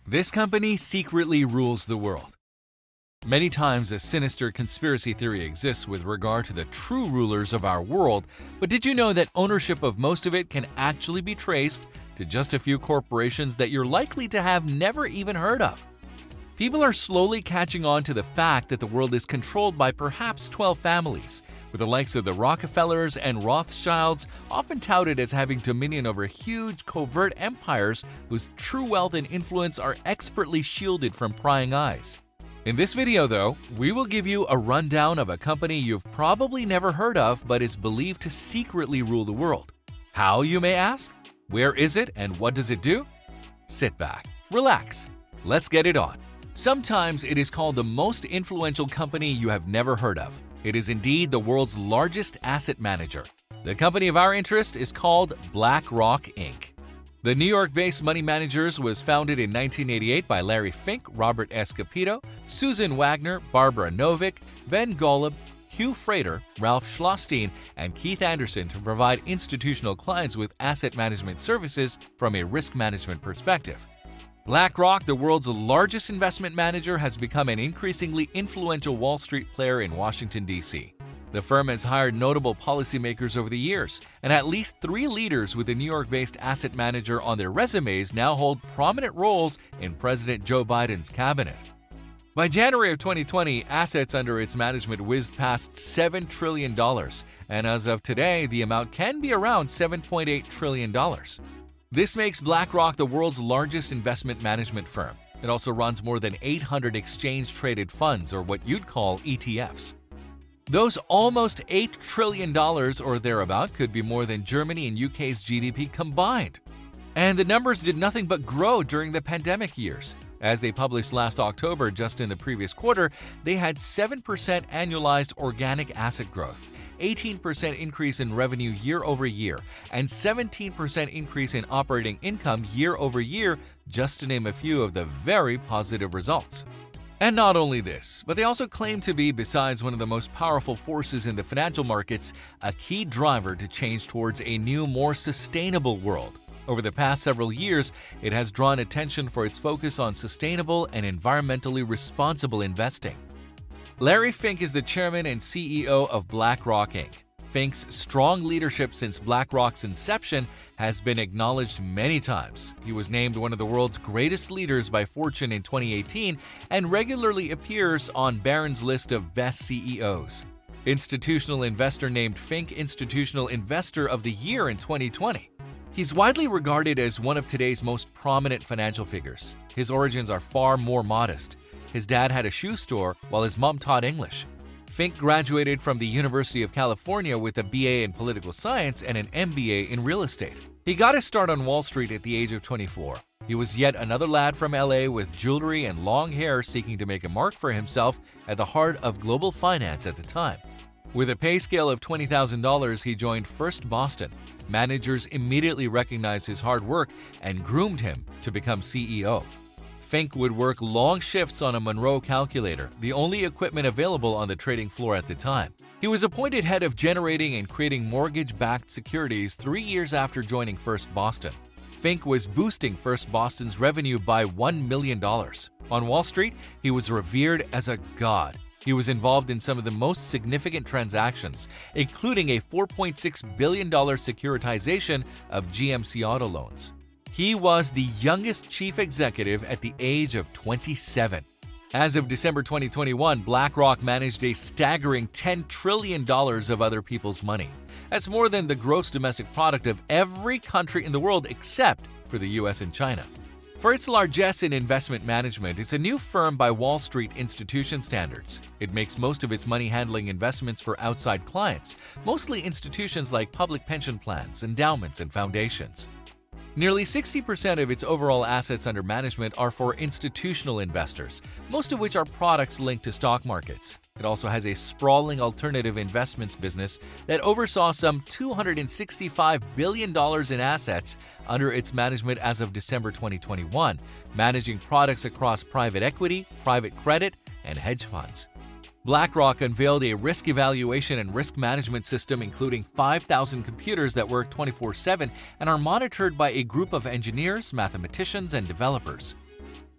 This company secretly rules the world. Many times a sinister conspiracy theory exists with regard to the true rulers of our world, but did you know that ownership of most of it can actually be traced to just a few corporations that you're likely to have never even heard of? People are slowly catching on to the fact that the world is controlled by perhaps 12 families, with the likes of the Rockefellers and Rothschilds often touted as having dominion over huge covert empires whose true wealth and influence are expertly shielded from prying eyes. In this video, though, we will give you a rundown of a company you've probably never heard of but is believed to secretly rule the world. How, you may ask? Where is it and what does it do? Sit back, relax, let's get it on. Sometimes it is called the most influential company you have never heard of. It is indeed the world's largest asset manager. The company of our interest is called BlackRock, Inc. The New York-based money managers was founded in 1988 by Larry Fink, Robert S. Capito, Susan Wagner, Barbara Novick, Ben Golub, Hugh Frater, Ralph Schlosstein, and Keith Anderson to provide institutional clients with asset management services from a risk management perspective. BlackRock, the world's largest investment manager, has become an increasingly influential Wall Street player in Washington, D.C. The firm has hired notable policymakers over the years, and at least 3 leaders with the New York-based asset manager on their resumes now hold prominent roles in President Joe Biden's cabinet. By January of 2020, assets under its management whizzed past $7 trillion, and as of today, the amount can be around $7.8 trillion. This makes BlackRock the world's largest investment management firm. It also runs more than 800 exchange-traded funds, or what you'd call ETFs. Those almost $8 trillion or thereabout could be more than Germany and UK's GDP combined. And the numbers did nothing but grow during the pandemic years. As they published last October, just in the previous quarter, they had 7% annualized organic asset growth, 18% increase in revenue year over year, and 17% increase in operating income year over year, just to name a few of the very positive results. And not only this, but they also claim to be, besides one of the most powerful forces in the financial markets, a key driver to change towards a new, more sustainable world. Over the past several years, it has drawn attention for its focus on sustainable and environmentally responsible investing. Larry Fink is the chairman and CEO of BlackRock, Inc. Fink's strong leadership since BlackRock's inception has been acknowledged many times. He was named one of the world's greatest leaders by Fortune in 2018 and regularly appears on Barron's list of best CEOs. Institutional Investor named Fink Institutional Investor of the Year in 2020. He's widely regarded as one of today's most prominent financial figures. His origins are far more modest. His dad had a shoe store while his mom taught English. Fink graduated from the University of California with a BA in political science and an MBA in real estate. He got his start on Wall Street at the age of 24. He was yet another lad from LA with jewelry and long hair seeking to make a mark for himself at the heart of global finance at the time. With a pay scale of $20,000, he joined First Boston. Managers immediately recognized his hard work and groomed him to become CEO. Fink would work long shifts on a Monroe calculator, the only equipment available on the trading floor at the time. He was appointed head of generating and creating mortgage-backed securities 3 years after joining First Boston. Fink was boosting First Boston's revenue by $1 million. On Wall Street, he was revered as a god. He was involved in some of the most significant transactions, including a $4.6 billion securitization of GMC auto loans. He was the youngest chief executive at the age of 27. As of December 2021, BlackRock managed a staggering $10 trillion of other people's money. That's more than the gross domestic product of every country in the world except for the US and China. For its largesse in investment management, it's a new firm by Wall Street institution standards. It makes most of its money-handling investments for outside clients, mostly institutions like public pension plans, endowments, and foundations. Nearly 60% of its overall assets under management are for institutional investors, most of which are products linked to stock markets. It also has a sprawling alternative investments business that oversaw some $265 billion in assets under its management as of December 2021, managing products across private equity, private credit, and hedge funds. BlackRock unveiled a risk evaluation and risk management system including 5,000 computers that work 24/7 and are monitored by a group of engineers, mathematicians, and developers.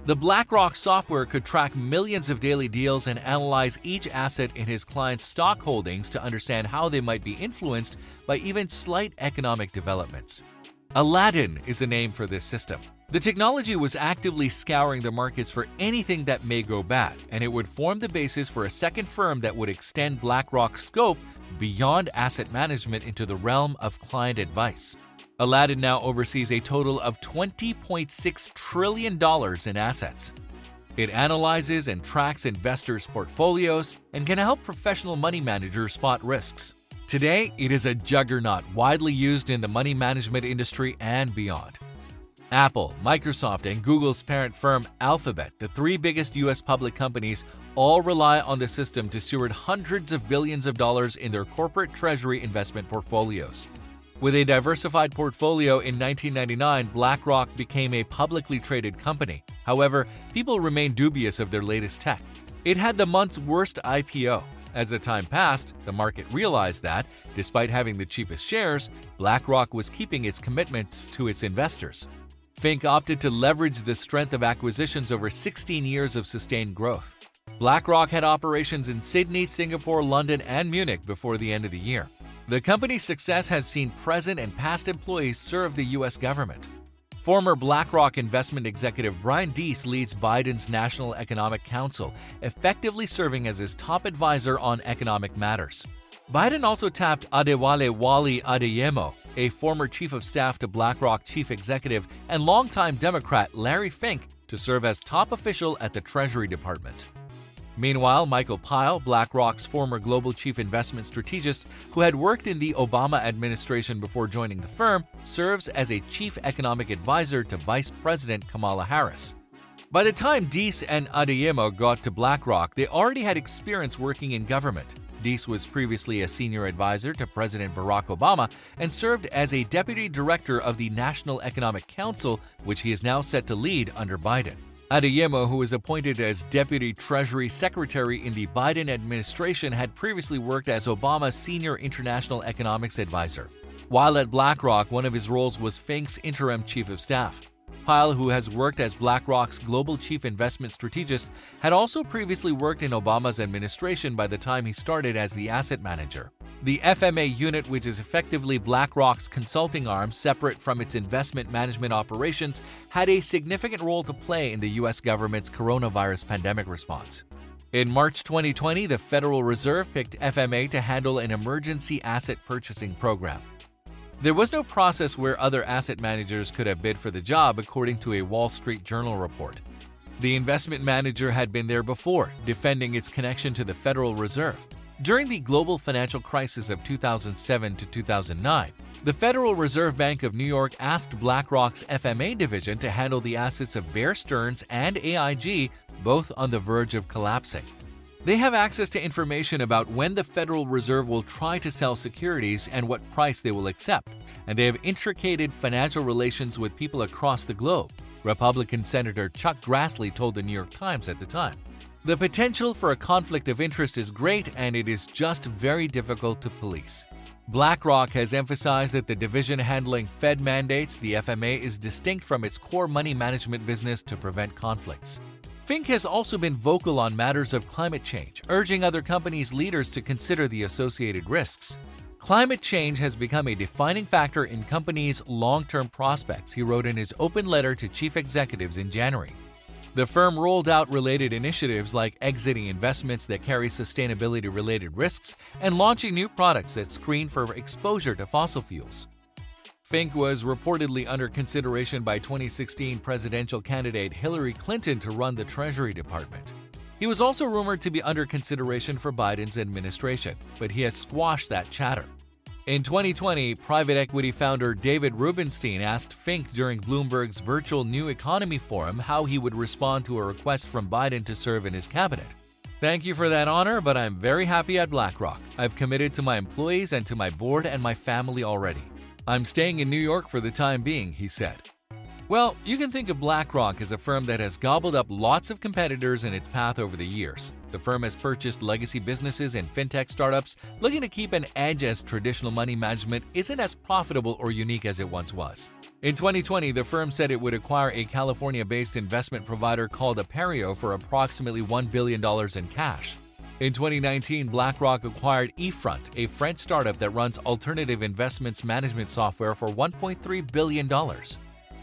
The BlackRock software could track millions of daily deals and analyze each asset in his client's stock holdings to understand how they might be influenced by even slight economic developments. Aladdin is a name for this system. The technology was actively scouring the markets for anything that may go bad, and it would form the basis for a second firm that would extend BlackRock's scope beyond asset management into the realm of client advice. Aladdin now oversees a total of $20.6 trillion in assets. It analyzes and tracks investors' portfolios and can help professional money managers spot risks. Today, it is a juggernaut widely used in the money management industry and beyond. Apple, Microsoft, and Google's parent firm Alphabet, the three biggest U.S. public companies, all rely on the system to steward hundreds of billions of dollars in their corporate treasury investment portfolios. With a diversified portfolio in 1999, BlackRock became a publicly traded company. However, people remain dubious of their latest tech. It had the month's worst IPO. As the time passed, the market realized that, despite having the cheapest shares, BlackRock was keeping its commitments to its investors. Fink opted to leverage the strength of acquisitions over 16 years of sustained growth. BlackRock had operations in Sydney, Singapore, London, and Munich before the end of the year. The company's success has seen present and past employees serve the U.S. government. Former BlackRock investment executive Brian Deese leads Biden's National Economic Council, effectively serving as his top advisor on economic matters. Biden also tapped Adewale Wale Adeyemo, a former chief of staff to BlackRock chief executive and longtime Democrat Larry Fink, to serve as top official at the Treasury Department. Meanwhile, Michael Pyle, BlackRock's former global chief investment strategist who had worked in the Obama administration before joining the firm, serves as a chief economic advisor to Vice President Kamala Harris. By the time Deese and Adeyemo got to BlackRock, they already had experience working in government. Deese was previously a senior advisor to President Barack Obama and served as a deputy director of the National Economic Council, which he is now set to lead under Biden. Adeyemo, who was appointed as Deputy Treasury Secretary in the Biden administration, had previously worked as Obama's senior international economics advisor. While at BlackRock, one of his roles was Fink's interim chief of staff. Pyle, who has worked as BlackRock's global chief investment strategist, had also previously worked in Obama's administration by the time he started as the asset manager. The FMA unit, which is effectively BlackRock's consulting arm separate from its investment management operations, had a significant role to play in the U.S. government's coronavirus pandemic response. In March 2020, the Federal Reserve picked FMA to handle an emergency asset purchasing program. There was no process where other asset managers could have bid for the job, according to a Wall Street Journal report. The investment manager had been there before, defending its connection to the Federal Reserve. During the global financial crisis of 2007 to 2009, the Federal Reserve Bank of New York asked BlackRock's FMA division to handle the assets of Bear Stearns and AIG, both on the verge of collapsing. They have access to information about when the Federal Reserve will try to sell securities and what price they will accept, and they have intricated financial relations with people across the globe, Republican Senator Chuck Grassley told the New York Times at the time. The potential for a conflict of interest is great, and it is just very difficult to police. BlackRock has emphasized that the division handling Fed mandates, the FMA, is distinct from its core money management business to prevent conflicts. Fink has also been vocal on matters of climate change, urging other companies' leaders to consider the associated risks. Climate change has become a defining factor in companies' long-term prospects, he wrote in his open letter to chief executives in January. The firm rolled out related initiatives like exiting investments that carry sustainability-related risks and launching new products that screen for exposure to fossil fuels. Fink was reportedly under consideration by 2016 presidential candidate Hillary Clinton to run the Treasury Department. He was also rumored to be under consideration for Biden's administration, but he has squashed that chatter. In 2020, private equity founder David Rubenstein asked Fink during Bloomberg's virtual New Economy Forum how he would respond to a request from Biden to serve in his cabinet. "Thank you for that honor, but I'm very happy at BlackRock. I've committed to my employees and to my board and my family already. I'm staying in New York for the time being," he said. Well, you can think of BlackRock as a firm that has gobbled up lots of competitors in its path over the years. The firm has purchased legacy businesses and fintech startups, looking to keep an edge as traditional money management isn't as profitable or unique as it once was. In 2020, the firm said it would acquire a California-based investment provider called Aperio for approximately $1 billion in cash. In 2019, BlackRock acquired eFront, a French startup that runs alternative investments management software, for $1.3 billion.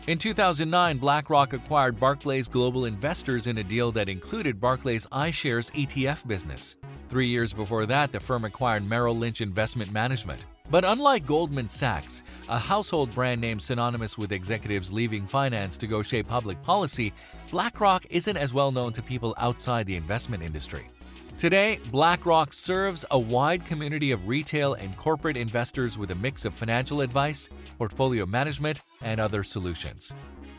In 2009, BlackRock acquired Barclays Global Investors in a deal that included Barclays iShares ETF business. 3 years before that, the firm acquired Merrill Lynch Investment Management. But unlike Goldman Sachs, a household brand name synonymous with executives leaving finance to go shape public policy, BlackRock isn't as well known to people outside the investment industry. Today, BlackRock serves a wide community of retail and corporate investors with a mix of financial advice, portfolio management, and other solutions.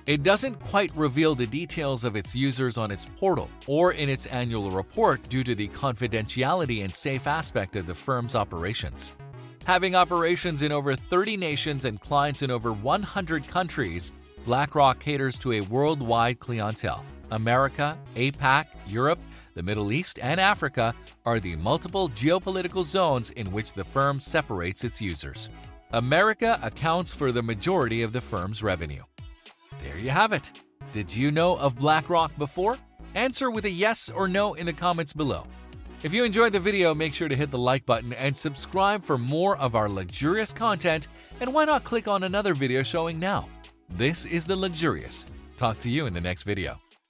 It doesn't quite reveal the details of its users on its portal or in its annual report due to the confidentiality and safe aspect of the firm's operations. Having operations in over 30 nations and clients in over 100 countries, BlackRock caters to a worldwide clientele. America, APAC, Europe, the Middle East, and Africa are the multiple geopolitical zones in which the firm separates its users. America accounts for the majority of the firm's revenue. There you have it. Did you know of BlackRock before? Answer with a yes or no in the comments below. If you enjoyed the video, make sure to hit the like button and subscribe for more of our luxurious content, and why not click on another video showing now? This is The Luxurious. Talk to you in the next video.